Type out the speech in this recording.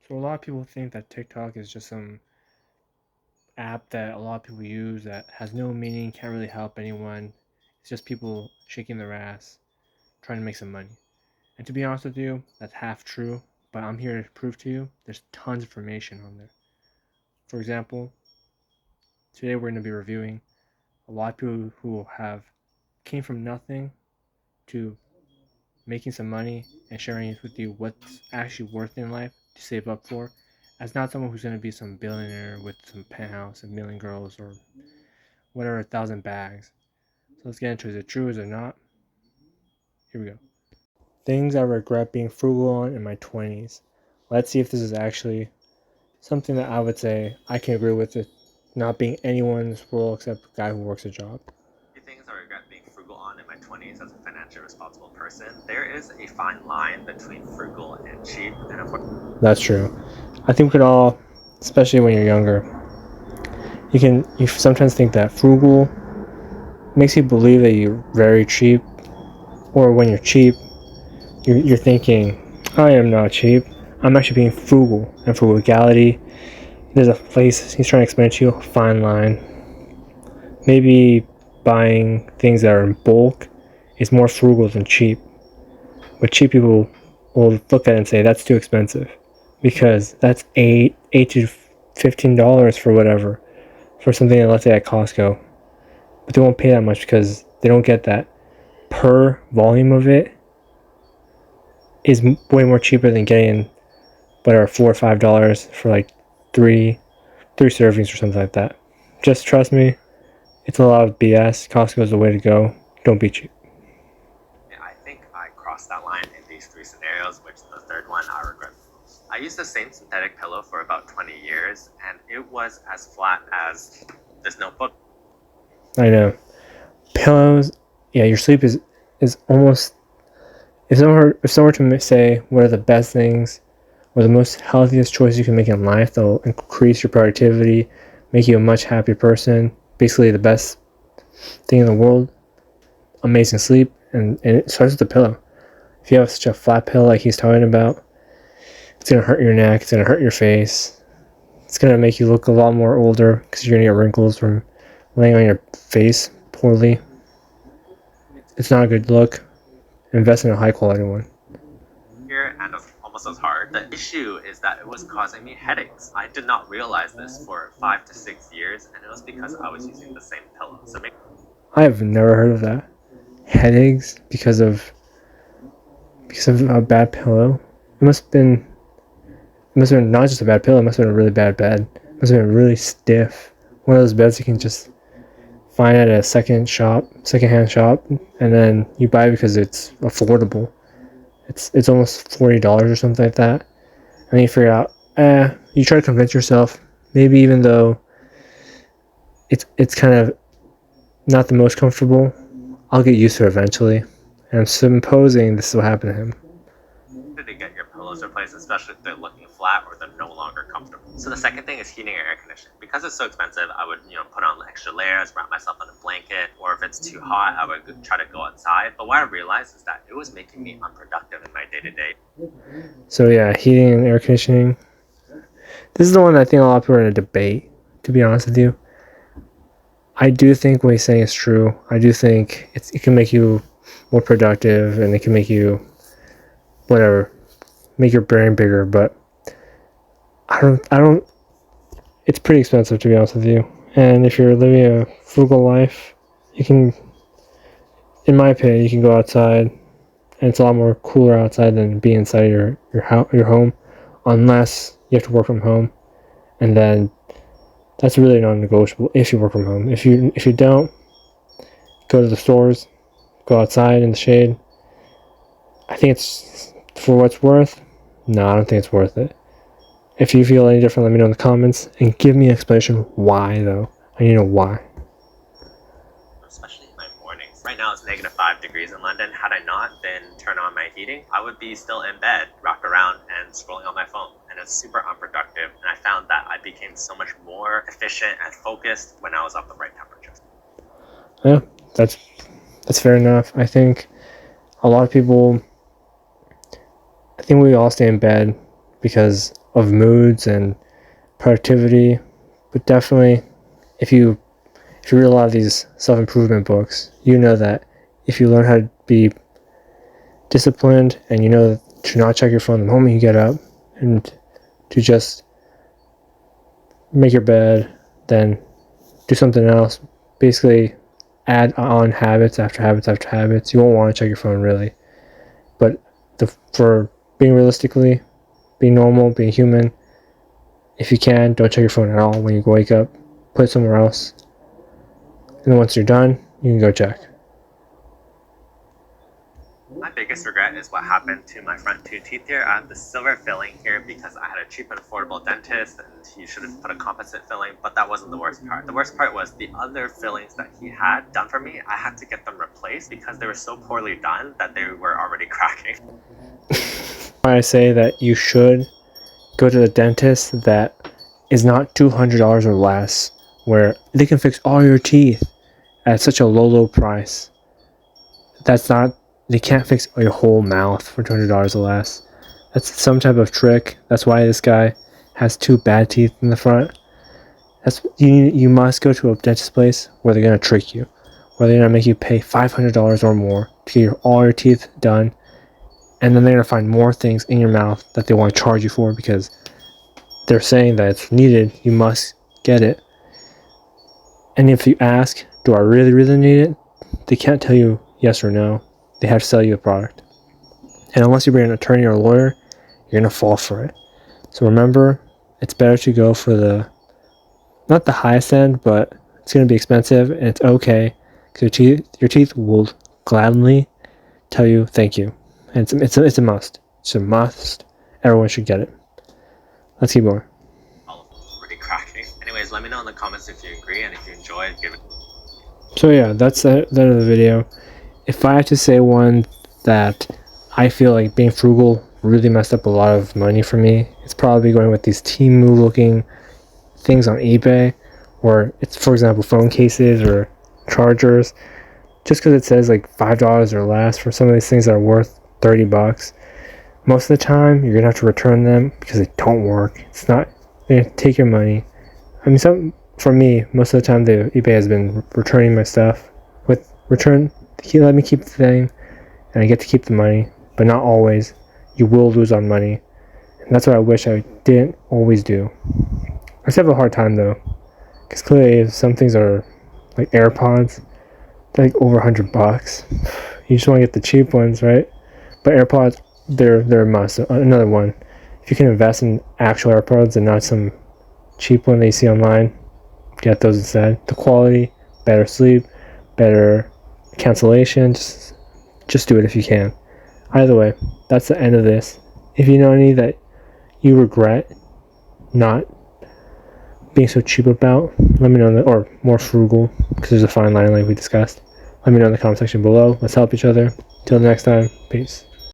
So a lot of people think that TikTok is just some app that a lot of people use that has no meaning, can't really help anyone. It's just people shaking their ass, trying to make some money. And to be honest with you, that's half true, but I'm here to prove to you there's tons of information on there. For example, today we're going to be reviewing a lot of people who have came from nothing to making some money and sharing it with you what's actually worth in life to save up for, as not someone who's going to be some billionaire with some penthouse, a million girls, or whatever, 1,000 bags. So let's get into it. Is it true? Is it not? Here we go. Things I regret being frugal on in my 20s. Let's see if this is actually something that I would say I can agree with it not being anyone's role except a guy who works a job. Things I regret being frugal on in my 20s as a financially responsible person. There is a fine line between frugal and cheap, and of course, That's true. I think we could all, especially when you're younger, you sometimes think that frugal makes you believe that you're very cheap, or when you're cheap, you're thinking, I am not cheap. I'm actually being frugal. And frugality, there's a place he's trying to explain to you, a fine line. Maybe buying things that are in bulk is more frugal than cheap. But cheap people will look at it and say that's too expensive because that's eight to $15 for whatever for something that let's say at Costco, but they won't pay that much because they don't get that per volume of it is way more cheaper than getting whatever $4 or $5 for like three servings or something like that. Just trust me, it's a lot of BS. Costco is the way to go. Don't be cheap. I think I crossed that line in these three scenarios, which the third one I regret the most. I used the same synthetic pillow for about 20 years, and it was as flat as this notebook. I know. Pillows, yeah, your sleep is almost. If someone were to say what are the best things or the most healthiest choices you can make in life, they'll increase your productivity, make you a much happier person. Basically, the best thing in the world. Amazing sleep, and it starts with the pillow. If you have such a flat pillow like he's talking about, it's gonna hurt your neck. It's gonna hurt your face. It's gonna make you look a lot more older because you're gonna get wrinkles from laying on your face poorly. It's not a good look. Invest in a high quality one. Here and almost as hard. The issue is that it was causing me headaches. I did not realize this for 5 to 6 years, and it was because I was using the same pillow. So I have never heard of that. Headaches because of a bad pillow. It must have been not just a bad pillow. It must have been a really bad bed. It must have been really stiff. One of those beds you can just find at a secondhand shop, and then you buy it because it's affordable. It's almost $40 or something like that, and then you figure out, you try to convince yourself, maybe even though it's kind of not the most comfortable, I'll get used to it eventually. And I'm supposing this will happen to him. to get your pillows replaced, especially if they're looking flat or they're no longer comfortable. So the second thing is heating or air conditioning. Because it's so expensive, I would put on extra layers, wrap myself in a blanket, or if it's too hot, I would try to go outside. But what I realized is that it was making me unproductive in my day-to-day. So yeah, heating and air conditioning. This is the one I think a lot of people are in a debate, to be honest with you. I do think what he's saying is true. I do think it can make you more productive and it can make you whatever, make your brain bigger, but I don't it's pretty expensive, to be honest with you. And if you're living a frugal life, you can, in my opinion, you can go outside and it's a lot more cooler outside than being inside your home, unless you have to work from home, and then that's really non-negotiable if you work from home. If you don't, go to the stores, go outside in the shade. I think it's for what it's worth. No, I don't think it's worth it. If you feel any different, let me know in the comments and give me an explanation why though. I need to know why. Especially in my mornings. Right now it's -5 degrees in London. Had I not been turned on my heating, I would be still in bed, wrapped around and scrolling on my phone. And it's super unproductive. And I found that I became so much more efficient and focused when I was at the right temperature. Yeah, that's fair enough. I think a lot of people, I think we all stay in bed because of moods and productivity. But definitely, if you read a lot of these self-improvement books, you know that if you learn how to be disciplined and you know to not check your phone the moment you get up and to just make your bed, then do something else, basically add on habits after habits after habits. You won't want to check your phone really, but for being realistically, being normal, being human, if you can, don't check your phone at all when you wake up. Put it somewhere else, and then once you're done, you can go check. My biggest regret is what happened to my front two teeth here. I have the silver filling here because I had a cheap and affordable dentist and he should have put a composite filling, but that wasn't the worst part. The worst part was the other fillings that he had done for me, I had to get them replaced because they were so poorly done that they were already cracking. I say that you should go to the dentist that is not $200 or less, where they can fix all your teeth at such a low price. They can't fix your whole mouth for $200 or less. That's some type of trick. That's why this guy has 2 bad teeth in the front. You must go to a dentist place where they're gonna trick you, where they're gonna make you pay $500 or more to get all your teeth done, and then they're gonna find more things in your mouth that they want to charge you for because they're saying that it's needed. You must get it. And if you ask, do I really need it? They can't tell you yes or no. They have to sell you a product. And unless you bring an attorney or a lawyer, you're going to fall for it. So remember, it's better to go for not the highest end, but it's going to be expensive and it's okay because your teeth will gladly tell you thank you. And it's a must. It's a must. Everyone should get it. Let's keep going. All of them already cracking. Anyways, let me know in the comments if you agree and if you enjoyed. Give it. So yeah, that's the end of the video. If I had to say one that I feel like being frugal really messed up a lot of money for me, it's probably going with these Temu looking things on eBay, or it's, for example, phone cases or chargers. Just because it says like $5 or less for some of these things that are worth $30, most of the time you're gonna have to return them because they don't work. It's not, they're gonna take your money. I mean, for me, most of the time the eBay has been returning my stuff with return. He let me keep the thing and I get to keep the money, but not always. You will lose on money, and that's what I wish I didn't always do. I still have a hard time though, because clearly some things are like AirPods, they're like over $100. You just want to get the cheap ones, right? But AirPods, they're a must. Another one, if you can invest in actual AirPods and not some cheap one that you see online, get those instead. The quality, better sleep, better cancellation, just do it if you can. Either way, that's the end of this. If you know any that you regret not being so cheap about, let me know, or more frugal, because there's a fine line like we discussed. Let me know in the comment section below. Let's help each other. Till next time, peace.